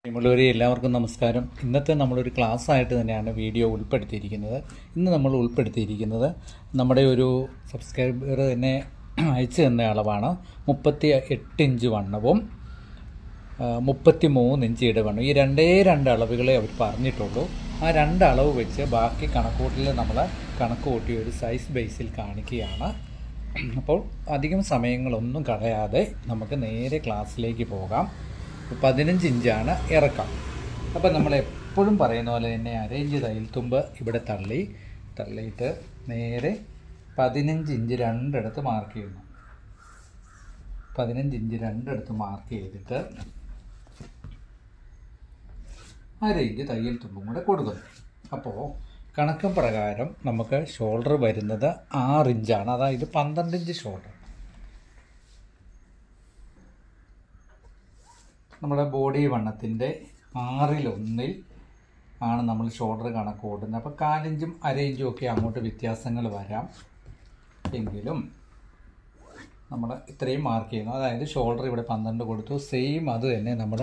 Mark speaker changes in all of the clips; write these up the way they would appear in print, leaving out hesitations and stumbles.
Speaker 1: പ്രിയമുള്ളവരെ എല്ലാവർക്കും നമസ്കാരം. ഇന്നത്തെ നമ്മളൊരു ക്ലാസ് ആയിട്ട് തന്നെയാണ് വീഡിയോ ഉൾപ്പെടുത്തിയിരിക്കുന്നത്. ഇന്ന് നമ്മൾ ഉൾപ്പെടുത്തിയിരിക്കുന്നത് നമ്മുടെ ഒരു സബ്സ്ക്രൈബർ തന്നെ അയച്ചു തന്ന അളവാണ്. 38 ഇഞ്ച് വണ്ണവും 33 ഇഞ്ച് ഇടവണ്ണം. ഈ രണ്ട് അളവുകളെ അവർ പറഞ്ഞിട്ടുള്ളൂ. ആ രണ്ട് അളവ് വെച്ച് ബാക്കി കണക്കൂട്ടിൽ നമ്മൾ കണക്ക് കൂട്ടി ഒരു സൈസ് ബേസിൽ കാണിക്കുകയാണ്. അപ്പോൾ അധികം സമയങ്ങളൊന്നും കളയാതെ നമുക്ക് നേരെ ക്ലാസ്സിലേക്ക് പോകാം. 15 ഇഞ്ചാണ് ഇറക്കം. അപ്പോൾ നമ്മൾ എപ്പോഴും പറയുന്ന പോലെ തന്നെ അരയിഞ്ച് തയ്യൽ തുമ്പ് ഇവിടെ തള്ളിയിട്ട് നേരെ 15 ഇഞ്ച് രണ്ടിടത്ത് മാർക്ക് ചെയ്യുന്നു. 15 ഇഞ്ച് രണ്ടിടത്ത് മാർക്ക് ചെയ്തിട്ട് അരയിഞ്ച് തയ്യൽ തുമ്പും കൂടെ കൊടുക്കുന്നു. അപ്പോൾ കണക്ക് പ്രകാരം നമുക്ക് ഷോൾഡർ വരുന്നത് 6 ഇഞ്ചാണ്. അതായത് 12 ഇഞ്ച് ഷോൾഡർ. നമ്മുടെ ബോഡി വണ്ണത്തിൻ്റെ 6/1 ആണ് നമ്മൾ ഷോൾഡർ കണക്ക് കൂട്ടുന്നത്. അപ്പോൾ 4 ഇഞ്ചും അര ഇഞ്ചും ഒക്കെ അങ്ങോട്ട് വ്യത്യാസങ്ങൾ വരാം. എങ്കിലും നമ്മൾ ഇത്രയും മാർക്ക് ചെയ്യുന്നു. അതായത് ഷോൾഡർ ഇവിടെ 12 കൊടുത്തു. സെയിം അത് തന്നെ നമ്മൾ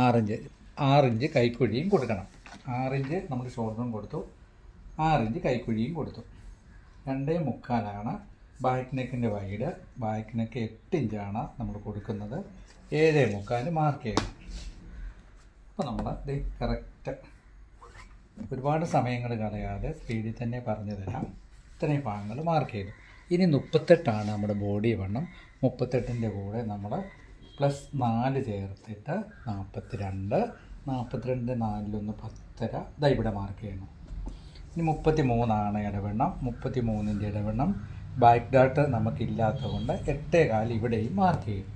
Speaker 1: 6 ഇഞ്ച് കൈക്കുഴിയും കൊടുക്കണം. 6 ഇഞ്ച് നമ്മൾ ഷോൾഡറും കൊടുത്തു, 6 ഇഞ്ച് കൈക്കുഴിയും കൊടുത്തു. 2.25 ബാക്ക് നെക്കിൻ്റെ വൈഡ്. ബാക്ക് നെക്ക് 8 ഇഞ്ചാണ് നമ്മൾ കൊടുക്കുന്നത്. 7.25 മാർക്ക് ചെയ്യണം. അപ്പോൾ നമ്മൾ ഇത് കറക്റ്റ് ഒരുപാട് സമയങ്ങൾ കളയാതെ സ്പീഡിൽ തന്നെ പറഞ്ഞു തരാം. ഇത്രയും ഭാഗങ്ങൾ മാർക്ക് ചെയ്തു. ഇനി 38 നമ്മുടെ ബോഡി വണ്ണം. 38ൻ്റെ കൂടെ നമ്മൾ +4 ചേർത്തിട്ട് 42. 42 4 10.5 ഇതാ ഇവിടെ മാർക്ക് ചെയ്യണം. ഇനി 33 ഇടവണ്ണം. 33ൻ്റെ ഇടവണ്ണം. ബാക്ക് ഡാട്ട് നമുക്കില്ലാത്തത് കൊണ്ട് 8.25 ഇവിടെയും മാർക്ക് ചെയ്യും.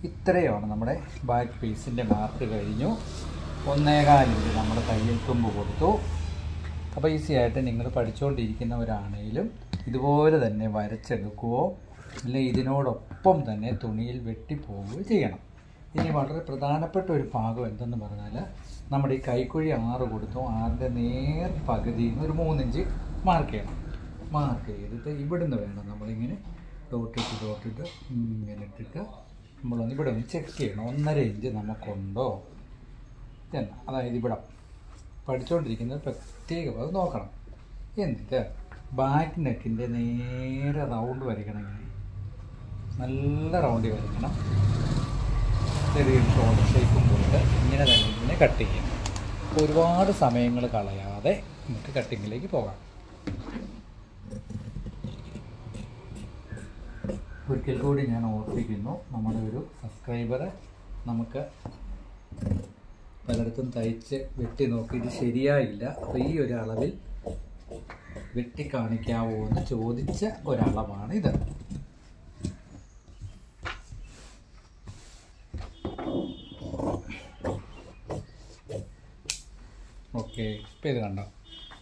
Speaker 1: ഇത്രയുമാണ് നമ്മുടെ ബാക്ക് പീസിൻ്റെ മാർക്ക് കഴിഞ്ഞു. 1.25 ഇഞ്ച് നമ്മൾ തയ്യൽ തുമ്പ് കൊടുത്തു. അപ്പോൾ ഈസി ആയിട്ട് നിങ്ങൾ പഠിച്ചുകൊണ്ടിരിക്കുന്നവരാണെങ്കിലും ഇതുപോലെ തന്നെ വരച്ചെടുക്കുകയോ അല്ലെങ്കിൽ ഇതിനോടൊപ്പം തന്നെ തുണിയിൽ വെട്ടിപ്പോവുകയോ ചെയ്യണം. ഇനി വളരെ പ്രധാനപ്പെട്ട ഒരു ഭാഗം എന്തെന്ന് പറഞ്ഞാൽ നമ്മുടെ ഈ കൈക്കുഴി 6 കൊടുത്തു. 6ൻ്റെ നേർ പകുതിയിൽ നിന്ന് ഒരു 3 ഇഞ്ച് മാർക്ക് ചെയ്യണം. മാർക്ക് ചെയ്തിട്ട് ഇവിടുന്ന് വേണം നമ്മളിങ്ങനെ ഡോട്ടിട്ട് ഇങ്ങനെ ഇട്ടിട്ട് നമ്മളൊന്ന് ഇവിടെ ഒന്ന് ചെക്ക് ചെയ്യണം. 1.5 ഇഞ്ച് നമുക്കുണ്ടോ എന്ന്. അതായത് ഇവിടെ പഠിച്ചുകൊണ്ടിരിക്കുന്നത് പ്രത്യേകം അത് നോക്കണം. എന്നിട്ട് ബാക്ക് നെക്കിൻ്റെ നേരെ റൗണ്ട് വരയ്ക്കണം. നല്ല റൗണ്ടിൽ വരയ്ക്കണം. ചെറിയൊരു ഷോൾഡർ ഷേപ്പും പോയിട്ട് ഇങ്ങനെ കട്ട് ചെയ്യണം. അപ്പോൾ ഒരുപാട് സമയങ്ങൾ കളയാതെ നമുക്ക് കട്ടിങ്ങിലേക്ക് പോകാം. ഒരിക്കൽ കൂടി ഞാൻ ഓർപ്പിക്കുന്നു, നമ്മുടെ ഒരു സബ്സ്ക്രൈബർ നമുക്ക് പലയിടത്തും തയ്ച്ച് വെട്ടി നോക്കിയിട്ട് ശരിയായില്ല. അപ്പോൾ ഈ ഒരു അളവിൽ വെട്ടി കാണിക്കാവോ എന്ന് ചോദിച്ച ഒരളവാണ് ഇത്. ഓക്കെ, ഇപ്പോൾ ഇത് കണ്ടോ,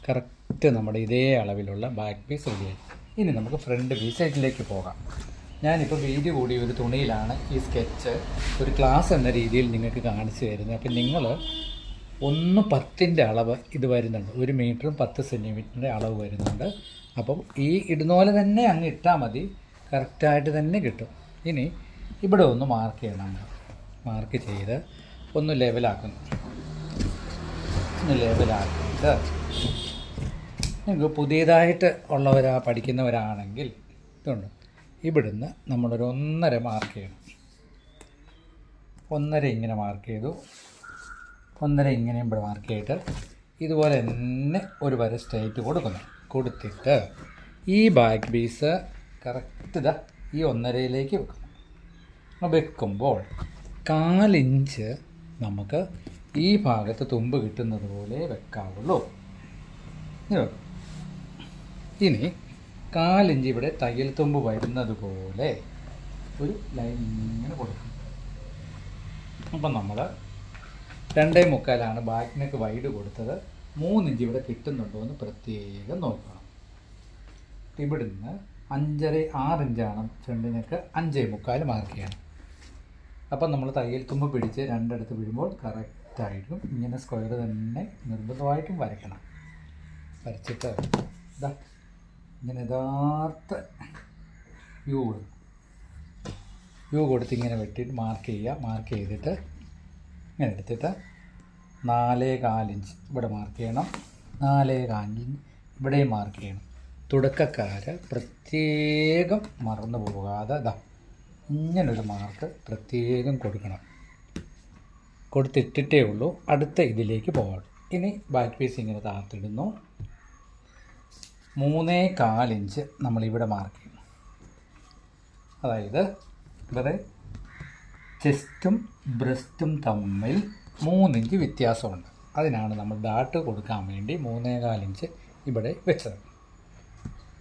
Speaker 1: കറക്റ്റ് നമ്മുടെ ഇതേ അളവിലുള്ള ബാക്ക് പീസ് റെഡിയായി. ഇനി നമുക്ക് ഫ്രണ്ട് പീസ് സൈഡിലേക്ക് പോകാം. ഞാനിപ്പോൾ വീതി കൂടിയ ഒരു തുണിയിലാണ് ഈ സ്കെച്ച് ഒരു ക്ലാസ് എന്ന രീതിയിൽ നിങ്ങൾക്ക് കാണിച്ചു തരുന്നത്. അപ്പം നിങ്ങൾ 1.10 അളവ് ഇത് വരുന്നുണ്ട്. 1 മീറ്ററും 10 സെൻറ്റിമീറ്ററിൻ്റെ അളവ് വരുന്നുണ്ട്. അപ്പം ഈ ഇടുന്ന പോലെ തന്നെ അങ്ങ് ഇട്ടാൽ മതി, കറക്റ്റായിട്ട് തന്നെ കിട്ടും. ഇനി ഇവിടെ ഒന്ന് മാർക്ക് ചെയ്യണം. മാർക്ക് ചെയ്ത് ഒന്ന് ലെവലാക്കുന്നു. ലെവലാക്കിയിട്ട് നിങ്ങൾക്ക് പുതിയതായിട്ട് പഠിക്കുന്നവരാണെങ്കിൽ ഇതുണ്ട്, ഇവിടുന്ന് നമ്മളൊരു 1.5 മാർക്ക് ചെയ്യണം. 1.5 ഇങ്ങനെ മാർക്ക് ചെയ്തു. 1.5 ഇങ്ങനെ ഇവിടെ മാർക്ക് ചെയ്തിട്ട് ഇതുപോലെ തന്നെ ഒരു വര സ്ട്രൈറ്റ് കൊടുത്തിട്ട് ഈ ബാക്ക് പീസ് കറക്റ്റ് ഈ 1.5യിലേക്ക് വെക്കണം. വെക്കുമ്പോൾ 4 ഇഞ്ച് നമുക്ക് ഈ ഭാഗത്ത് തുമ്പ് കിട്ടുന്നത് പോലെ വെക്കാവുള്ളൂ. ഇനി 4 ഇഞ്ച് ഇവിടെ തയ്യൽ തുമ്പ് വരുന്നത് പോലെ ഒരു ലൈൻ ഇങ്ങനെ കൊടുക്കും. അപ്പം നമ്മൾ 2.25 ബാക്ക് നെക്ക് വൈഡ് കൊടുത്തത്. 3 ഇഞ്ച് ഇവിടെ കിട്ടുന്നുണ്ടോ എന്ന് പ്രത്യേകം നോക്കണം. ഇവിടുന്ന് 6 ഇഞ്ചാണ് ഫ്രണ്ട് നെക്ക്. 5.25 മാർക്ക് ചെയ്യണം. അപ്പം നമ്മൾ തയ്യൽ തുമ്പ് പിടിച്ച് രണ്ടിടത്ത് വീഴുമ്പോൾ കറക്റ്റായിട്ടും ഇങ്ങനെ സ്ക്വയർ തന്നെ നിർബന്ധമായിട്ടും വരയ്ക്കണം. വരച്ചിട്ട് ഇങ്ങനെ യഥാർത്ഥ യു കൊടുത്ത് ഇങ്ങനെ വെട്ടിയിട്ട് മാർക്ക് ചെയ്യുക. മാർക്ക് ചെയ്തിട്ട് ഇങ്ങനെ എടുത്തിട്ട് 4.25 ഇഞ്ച് ഇവിടെ മാർക്ക് ചെയ്യണം. 4.25 ഇഞ്ച് ഇവിടെയും മാർക്ക് ചെയ്യണം. തുടക്കക്കാർ പ്രത്യേകം മറന്നു പോകാതെ ഇങ്ങനൊരു മാർക്ക് പ്രത്യേകം കൊടുക്കണം. കൊടുത്തിട്ടേ ഉള്ളൂ അടുത്ത ഇതിലേക്ക് പോകാം. ഇനി ബാക്ക് പീസ് ഇങ്ങനെ താത്തിടുന്നു. 3.25 ഇഞ്ച് നമ്മളിവിടെ മാർക്ക് ചെയ്യണം. അതായത് ഇവിടെ ചെസ്റ്റും ബ്രസ്റ്റും തമ്മിൽ 3 ഇഞ്ച് വ്യത്യാസമുണ്ട്. അതിനാണ് നമ്മൾ ഡാട്ട് കൊടുക്കാൻ വേണ്ടി 3.25 ഇഞ്ച് ഇവിടെ വെച്ചത്.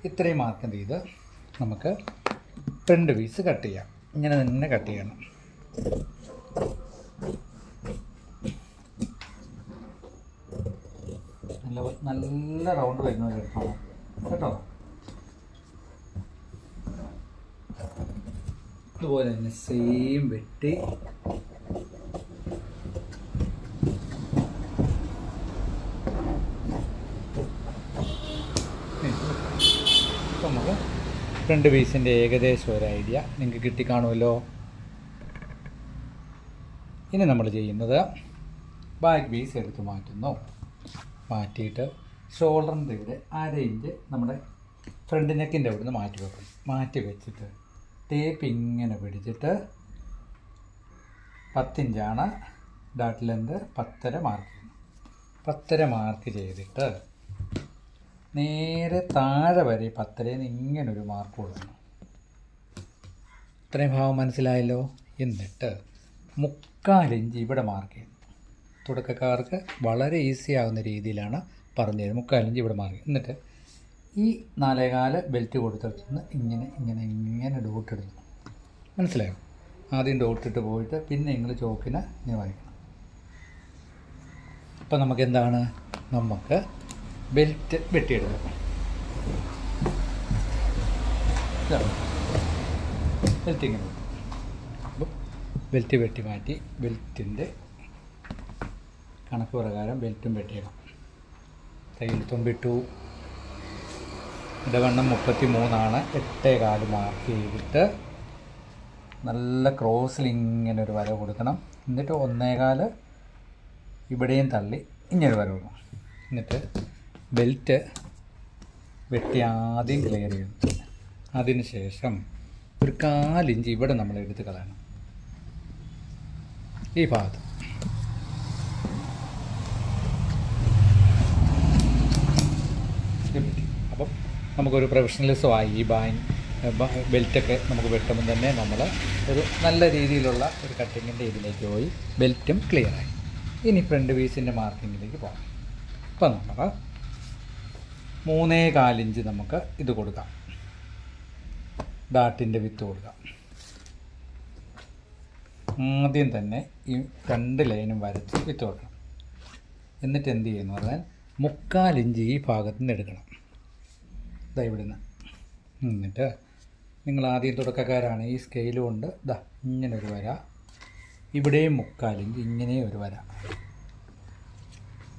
Speaker 1: ഇത്രയും മാർക്ക് ചെയ്ത് നമുക്ക് ഫ്രണ്ട് പീസ് കട്ട് ചെയ്യാം. ഇങ്ങനെ തന്നെ കട്ട് ചെയ്യണം. നല്ല റൗണ്ട് വരുന്നത് എടുക്കണം കേട്ടോ. ഇതുപോലെ തന്നെ സെയിം വെട്ടി നമുക്ക് ഫ്രണ്ട് പീസിൻ്റെ ഏകദേശം ഒരു ഐഡിയ നിങ്ങൾക്ക് കിട്ടിക്കാണുമല്ലോ. ഇനി നമ്മൾ ചെയ്യുന്നത് ബാക്ക് പീസ് എടുത്ത് മാറ്റുന്നു. മാറ്റിയിട്ട് ഷോൾഡറിൻ്റെ ഇവിടെ 1/2 ഇഞ്ച് നമ്മുടെ ഫ്രണ്ട് നെക്കിൻ്റെ അവിടെ നിന്ന് മാറ്റി വെക്കും. മാറ്റി വെച്ചിട്ട് ടേപ്പ് ഇങ്ങനെ പിടിച്ചിട്ട് 10 ഇഞ്ചാണ് ഡാട്ട് ലെന്ത്, 10.5 മാർക്ക് ചെയ്യണം. 10.5 മാർക്ക് ചെയ്തിട്ട് നേരെ താഴെ വരെ 10.5 ഇങ്ങനൊരു മാർക്ക് കൊടുക്കണം. ഇത്രയും ഭാഗം മനസ്സിലായല്ലോ. എന്നിട്ട് 3/4 ഇഞ്ച് ഇവിടെ മാർക്ക് ചെയ്യണം. തുടക്കക്കാർക്ക് വളരെ ഈസി ആകുന്ന രീതിയിലാണ് പറഞ്ഞു തരുന്നത്. 3/4 ഇഞ്ച് ഇവിടെ മാർക്ക്. എന്നിട്ട് ഈ 4.25 ബെൽറ്റ് കൊടുത്തിട്ട് ഇങ്ങനെ ഇങ്ങനെ ഇങ്ങനെ ഡോട്ട് ഇടുന്നു. മനസ്സിലായോ? ആദ്യം ഡോട്ടിട്ട് പോയിട്ട് പിന്നെ നിങ്ങൾ ചോക്കിന് ഇങ്ങനെ വായിക്കണം. അപ്പം നമുക്ക് എന്താണ്, നമുക്ക് ബെൽറ്റ് വെട്ടിയെടുക്കാം. ബെൽറ്റ് ഇങ്ങനെ അപ്പം ബെൽറ്റ് വെട്ടി മാറ്റി ബെൽറ്റിൻ്റെ കണക്ക് പ്രകാരം ബെൽറ്റും വെട്ടിയിടാം. തയ്യൽ തുമ്പിട്ടു. ഇടവണ്ണം 33ആണ്. 8.25 മാർക്ക് ചെയ്തിട്ട് നല്ല ക്രോസിൽ ഇങ്ങനെ ഒരു വര കൊടുക്കണം. എന്നിട്ട് 1.25 ഇവിടെയും തള്ളി ഇങ്ങനെ വര കൊടുക്കണം. എന്നിട്ട് ബെൽറ്റ് വെട്ടി ആദ്യം ക്ലിയർ ചെയ്യണം. അതിന് ശേഷം ഒരു 4 ഇഞ്ച് ഇവിടെ നമ്മൾ എടുത്ത് കളയണം. ഈ ഭാഗത്ത് അപ്പം നമുക്കൊരു പ്രൊഫഷണലിസമായി ഈ ബെൽറ്റൊക്കെ നമുക്ക് വെട്ടുമ്പോൾ തന്നെ നമ്മൾ ഒരു നല്ല രീതിയിലുള്ള ഒരു കട്ടിങ്ങിൻ്റെ ഇതിലേക്ക് പോയി ബെൽറ്റും ക്ലിയറായി. ഇനി ഫ്രണ്ട് പീസിൻ്റെ മാർക്കിങ്ങിലേക്ക് പോകാം. അപ്പം നമ്മൾ 3.25 ഇഞ്ച് നമുക്ക് ഇത് കൊടുക്കാം. ഡാട്ടിൻ്റെ വിത്ത് കൊടുക്കാം. ആദ്യം തന്നെ ഈ 2 ലൈനും വരച്ച് വിത്ത് കൊടുക്കണം. എന്നിട്ട് എന്ത് ചെയ്യുന്നു പറഞ്ഞാൽ 3/4 ഇഞ്ച് ഈ ഭാഗത്ത് നിന്ന് എടുക്കണം. ഇതാ ഇവിടുന്ന്. എന്നിട്ട് നിങ്ങൾ ആദ്യം തുടക്കക്കാരാണ്, ഈ സ്കെയിൽ കൊണ്ട് ഇങ്ങനെ ഒരു വര, ഇവിടെയും 3/4 ഇഞ്ച് ഇങ്ങനെ ഒരു വര,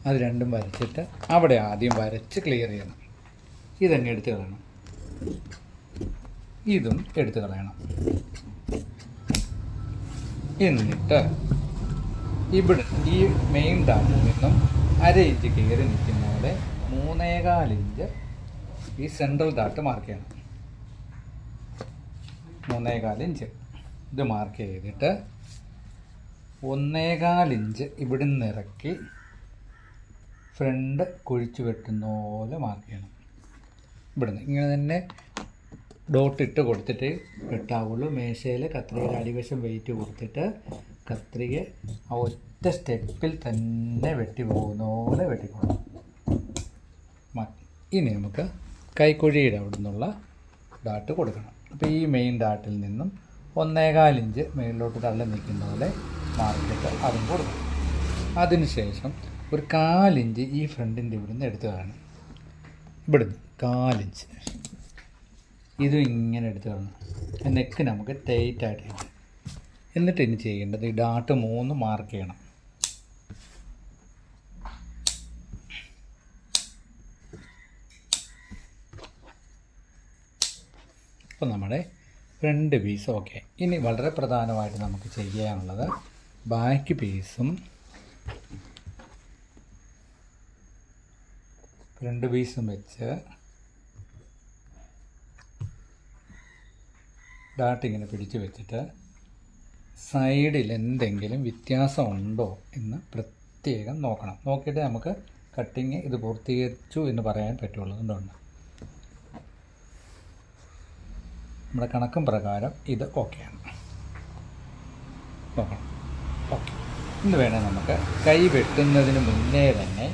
Speaker 1: അത് രണ്ടും വരച്ചിട്ട് അവിടെ ആദ്യം വരച്ച് ക്ലിയർ ചെയ്യണം. ഇതങ്ങ് എടുത്ത് കളയണം. ഇതും എടുത്ത് കളയണം. എന്നിട്ട് ഇവിടെ ഈ മെയിൻ ഡാറ്റിൽ നിന്നും 1/2 ഇഞ്ച് കയറി നിൽക്കുന്ന പോലെ 3.25 ഇഞ്ച് ഈ സെൻട്രൽ ഡാറ്റ് മാർക്ക് ചെയ്യണം. 3.25 ഇഞ്ച് ഇത് മാർക്ക് ചെയ്തിട്ട് 1.25 ഇഞ്ച് ഇവിടുന്ന് ഇറക്കി ഫ്രണ്ട് കുഴിച്ച് വെട്ടുന്ന പോലെ മാർക്ക് ചെയ്യണം. ഇവിടുന്ന് ഇങ്ങനെ തന്നെ ഡോട്ടിട്ട് കൊടുത്തിട്ട് വെട്ടാവുള്ളൂ. മേശയിൽ കത്രികയുടെ അടിവശം വെയിറ്റ് കൊടുത്തിട്ട് കത്രിക ആ ഒറ്റ സ്റ്റെപ്പിൽ തന്നെ വെട്ടി പോകുന്ന പോലെ വെട്ടിക്കൊള്ളണം. ഇനി നമുക്ക് കൈക്കുഴിയുടെ അവിടെ നിന്നുള്ള ഡാട്ട് കൊടുക്കണം. അപ്പോൾ ഈ മെയിൻ ഡാട്ടിൽ നിന്നും 1.25 ഇഞ്ച് മേളിലോട്ട് തള്ളി നിൽക്കുന്ന പോലെ മാർക്കിട്ട് അതും കൊടുക്കണം. അതിനുശേഷം ഒരു 4 ഇഞ്ച് ഈ ഫ്രണ്ടിൻ്റെ ഇവിടുന്ന് എടുത്ത് കളയണം. ഇവിടുന്ന് 4 ഇഞ്ച് ഇതും ഇങ്ങനെ എടുത്ത് കളയണം. നെക്ക് നമുക്ക് ടൈറ്റായിട്ട് ചെയ്യണം. എന്നിട്ട് ഇനി ചെയ്യേണ്ടത് ഈ ഡാട്ട് 3 മാർക്ക് ചെയ്യണം. അപ്പോൾ നമ്മുടെ ഫ്രണ്ട് പീസ് ഓക്കെ. ഇനി വളരെ പ്രധാനമായിട്ട് നമുക്ക് ചെയ്യാനുള്ളത് ബാക്ക് പീസും ഫ്രണ്ട് പീസും വെച്ച് ഡാട്ട് ഇങ്ങനെ പിടിച്ച് വെച്ചിട്ട് സൈഡിൽ എന്തെങ്കിലും വ്യത്യാസമുണ്ടോ എന്ന് പ്രത്യേകം നോക്കണം. നോക്കിയിട്ട് നമുക്ക് കട്ടിങ് ഇത് പൂർത്തീകരിച്ചു എന്ന് പറയാൻ പറ്റുള്ളൂ. എന്തുകൊണ്ട് നമ്മുടെ കണക്കും പ്രകാരം ഇത് ഓക്കെയാണ്. നോക്കണം. ഓക്കെ. ഇന്ന് വേണേൽ നമുക്ക് കൈ വെട്ടുന്നതിന് മുന്നേ തന്നെ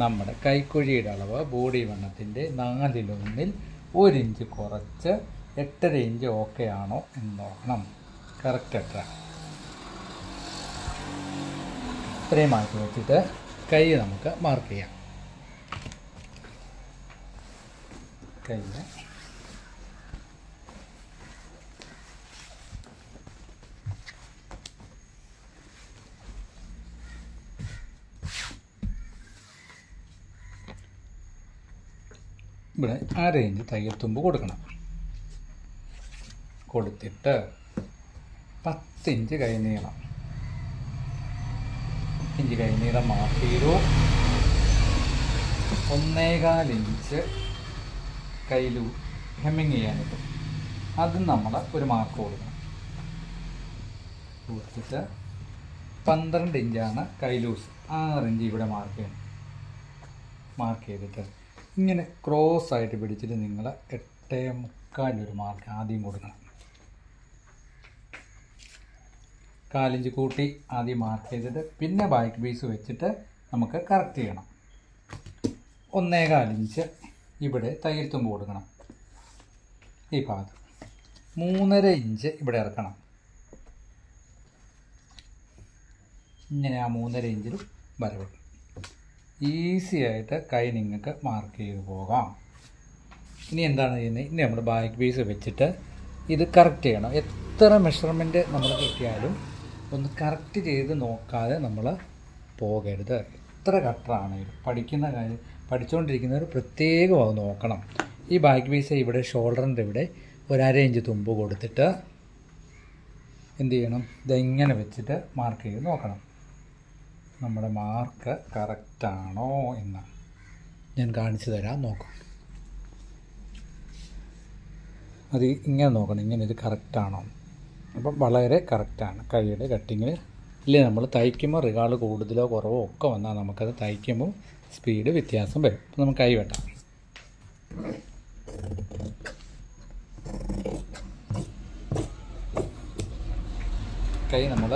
Speaker 1: നമ്മുടെ കൈക്കുഴിയുടെ അളവ് ബോഡി വണ്ണത്തിൻ്റെ 4/1 1 ഇഞ്ച് കുറച്ച് 8.5 ഇഞ്ച് ഓക്കെ ആണോ എന്ന് നോക്കണം. കറക്റ്റ് എത്ര ഇത്രയും മാറ്റി വെച്ചിട്ട് കൈ നമുക്ക് മാർക്ക് ചെയ്യാം. കൈ ഇവിടെ 1/2 ഇഞ്ച് തയ്യൽ തുമ്പ് കൊടുക്കണം. കൊടുത്തിട്ട് 10 ഇഞ്ച് കൈനീളം മാർക്ക് ചെയ്തു. 1.25 ഇഞ്ച് കയ്യിൽ ഹെമ്മിങ് ചെയ്യാനിട്ട് അതും നമ്മൾ ഒരു മാർക്ക് കൊടുക്കണം. കൊടുത്തിട്ട് 12 ഇഞ്ചാണ് കൈ ലൂസ്. 6 ഇഞ്ച് ഇവിടെ മാർക്ക് ചെയ്യണം. മാർക്ക് ചെയ്തിട്ട് ഇങ്ങനെ ക്രോസ് ആയിട്ട് പിടിച്ചിട്ട് നിങ്ങൾ 8.25 ഒരു മാർക്ക് ആദ്യം കൊടുക്കണം. 1/4 ഇഞ്ച് കൂട്ടി ആദ്യം മാർക്ക് ചെയ്തിട്ട് പിന്നെ ബാക്ക് പീസ് വെച്ചിട്ട് നമുക്ക് കറക്റ്റ് ചെയ്യണം. 1.25 ഇഞ്ച് ഇവിടെ തയ്യൽ തുമ്പ് കൊടുക്കണം. ഈ ഭാഗത്ത് 3.5 ഇഞ്ച് ഇവിടെ ഇറക്കണം. ഇങ്ങനെ ആ 3.5 ഇഞ്ചിൽ വരവ് ഈസി ആയിട്ട് കൈ നിങ്ങൾക്ക് മാർക്ക് ചെയ്ത് പോകാം. ഇനി എന്താണ് ചെയ്യുന്നത്? ഇനി നമ്മൾ ബാക്ക് പീസ് വെച്ചിട്ട് ഇത് കറക്റ്റ് ചെയ്യണം. എത്ര മെഷർമെൻറ്റ് നമ്മൾ കിട്ടിയാലും ഒന്ന് കറക്റ്റ് ചെയ്ത് നോക്കാതെ നമ്മൾ പോകരുത്. എത്ര കട്ടറാണെങ്കിലും പഠിച്ചുകൊണ്ടിരിക്കുന്നവർ പ്രത്യേകം അത് നോക്കണം. ഈ ബാക്ക് പീസ് ഇവിടെ ഷോൾഡറിൻ്റെ ഇവിടെ 1/2 ഇഞ്ച് തുമ്പ് കൊടുത്തിട്ട് എന്ത് ചെയ്യണം? ഇതെങ്ങനെ വെച്ചിട്ട് മാർക്ക് ചെയ്ത് നോക്കണം. നമ്മുടെ മാർക്ക് കറക്റ്റാണോ എന്ന് ഞാൻ കാണിച്ചു തരാം. നോക്കാം. അത് ഇങ്ങനെ നോക്കണം. ഇങ്ങനെ ഇത് കറക്റ്റാണോ? അപ്പം വളരെ കറക്റ്റാണ്. കൈയുടെ കട്ടിങ്ങിൽ ഇല്ലേ നമ്മൾ തയ്ക്കുമ്പോൾ റികാൾ കൂടുതലോ കുറവോ ഒക്കെ വന്നാൽ നമുക്കത് തയ്ക്കുമ്പോൾ സ്പീഡ് വ്യത്യാസം വരും. അപ്പം നമുക്ക് കൈ വെട്ടാം. കൈ നമ്മൾ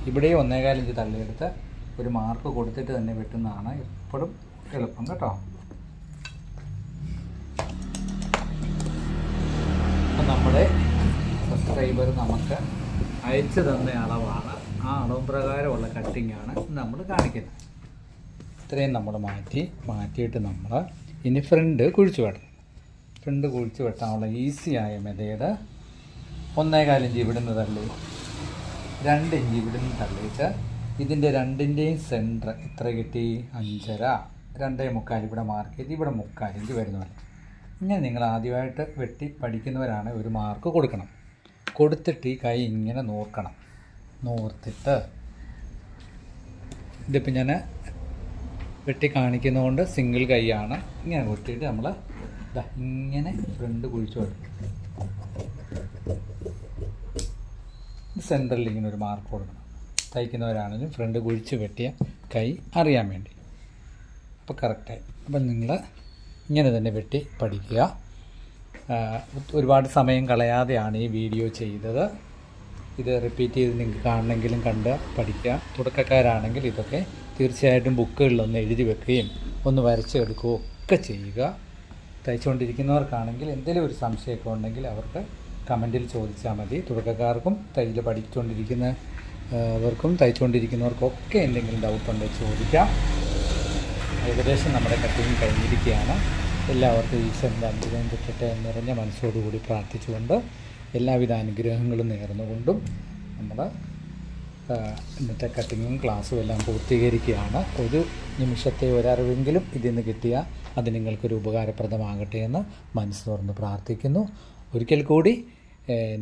Speaker 1: ഇവിടെ 1.25 ഇഞ്ച് തള്ളിയെടുത്ത് ഒരു മാർക്ക് കൊടുത്തിട്ട് തന്നെ വെട്ടുന്നതാണ് എപ്പോഴും എളുപ്പം കേട്ടോ. അപ്പം നമ്മുടെ സബ്സ്ക്രൈബർ നമുക്ക് അയച്ചു തന്ന അളവാണ്. ആ അളവ് പ്രകാരമുള്ള കട്ടിങ്ങാണ് നമ്മൾ കാണിക്കുന്നത്. ഇത്രയും നമ്മൾ മാറ്റിയിട്ട് നമ്മൾ ഇനി ഫ്രണ്ട് കുഴിച്ച് വെട്ടണം. ഫ്രണ്ട് കുഴിച്ച് വെട്ടാനുള്ള ഈസിയായ മെത്തേഡ് 1.25 ഇഞ്ച് ഇവിടുന്ന് തള്ളി 2 ഇഞ്ച് ഇവിടുന്ന് തള്ളിയിട്ട് ഇതിൻ്റെ രണ്ടിൻ്റെയും സെൻറ്റർ എത്ര കിട്ടി? 5.5 2.25 ഇവിടെ മാർക്ക് ചെയ്ത് ഇവിടെ 3/4 ഇഞ്ച് വരുന്നവരെ. ഇങ്ങനെ നിങ്ങൾ ആദ്യമായിട്ട് വെട്ടി പഠിക്കുന്നവരാണ് ഒരു മാർക്ക് കൊടുക്കണം. കൊടുത്തിട്ട് ഈ കൈ ഇങ്ങനെ നോക്കണം. നോർത്തിട്ട് ഇതിപ്പോൾ ഞാൻ വെട്ടി കാണിക്കുന്നതുകൊണ്ട് സിംഗിൾ കൈയാണ്. ഇങ്ങനെ വെട്ടിയിട്ട് നമ്മൾ ഇങ്ങനെ ഫ്രണ്ട് കുഴിച്ച് വെട്ടും. സെൻറ്ററിൽ ഇങ്ങനെ ഒരു മാർക്ക് കൊടുക്കണം. തയ്ക്കുന്നവരാണെങ്കിലും ഫ്രണ്ട് കുഴിച്ച് വെട്ടിയ കൈ അറിയാൻ വേണ്ടി. അപ്പോൾ കറക്റ്റായി. അപ്പം നിങ്ങൾ ഇങ്ങനെ തന്നെ വെട്ടി പഠിക്കുക. ഒരുപാട് സമയം കളയാതെയാണ് ഈ വീഡിയോ ചെയ്തത്. ഇത് റിപ്പീറ്റ് ചെയ്ത് നിങ്ങൾക്ക് കാണണമെങ്കിലും കണ്ട് പഠിക്കുക. തുടക്കക്കാരാണെങ്കിൽ ഇതൊക്കെ തീർച്ചയായിട്ടും ബുക്കുകളിലൊന്ന് എഴുതി വെക്കുകയും ഒന്ന് വരച്ചെടുക്കുകയോ ഒക്കെ ചെയ്യുക. തയ്ച്ചുകൊണ്ടിരിക്കുന്നവർക്കാണെങ്കിൽ എന്തെങ്കിലും ഒരു സംശയമൊക്കെ ഉണ്ടെങ്കിൽ അവർക്ക് കമൻറ്റിൽ ചോദിച്ചാൽ മതി. തുടക്കക്കാർക്കും തയ്യൽ പഠിച്ചുകൊണ്ടിരിക്കുന്നവർക്കും തയ്ച്ചുകൊണ്ടിരിക്കുന്നവർക്കൊക്കെ എന്തെങ്കിലും ഡൗട്ട് ഉണ്ടെങ്കിൽ ചോദിക്കാം. ഏകദേശം നമ്മുടെ കട്ടിങ് കഴിഞ്ഞിരിക്കുകയാണ്. എല്ലാവർക്കും ഈശ്വരൻ്റെ അനുഗ്രഹം കിട്ടട്ടെ എന്ന് നിറഞ്ഞ മനസ്സോടുകൂടി പ്രാർത്ഥിച്ചുകൊണ്ട് എല്ലാവിധ അനുഗ്രഹങ്ങളും നേർന്നുകൊണ്ടും നമ്മൾ ഇന്നത്തെ കട്ടിങ്ങും ക്ലാസ്സും എല്ലാം പൂർത്തീകരിക്കുകയാണ്. ഒരു നിമിഷത്തെ ഒരറിവെങ്കിലും ഇതിൽ നിന്ന് കിട്ടിയാൽ അത് നിങ്ങൾക്കൊരു ഉപകാരപ്രദമാകട്ടെ എന്ന് മനസ്സ് തുറന്ന് പ്രാർത്ഥിക്കുന്നു. ഒരിക്കൽ കൂടി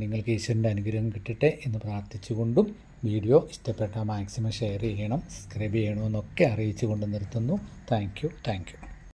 Speaker 1: നിങ്ങൾക്ക് ഈശ്വരൻ്റെ അനുഗ്രഹം കിട്ടട്ടെ എന്ന് പ്രാർത്ഥിച്ചുകൊണ്ടും വീഡിയോ ഇഷ്ടപ്പെട്ടാൽ മാക്സിമം ഷെയർ ചെയ്യണം, സബ്സ്ക്രൈബ് ചെയ്യണമെന്നൊക്കെ അറിയിച്ചുകൊണ്ട് നിർത്തുന്നു. Thank you.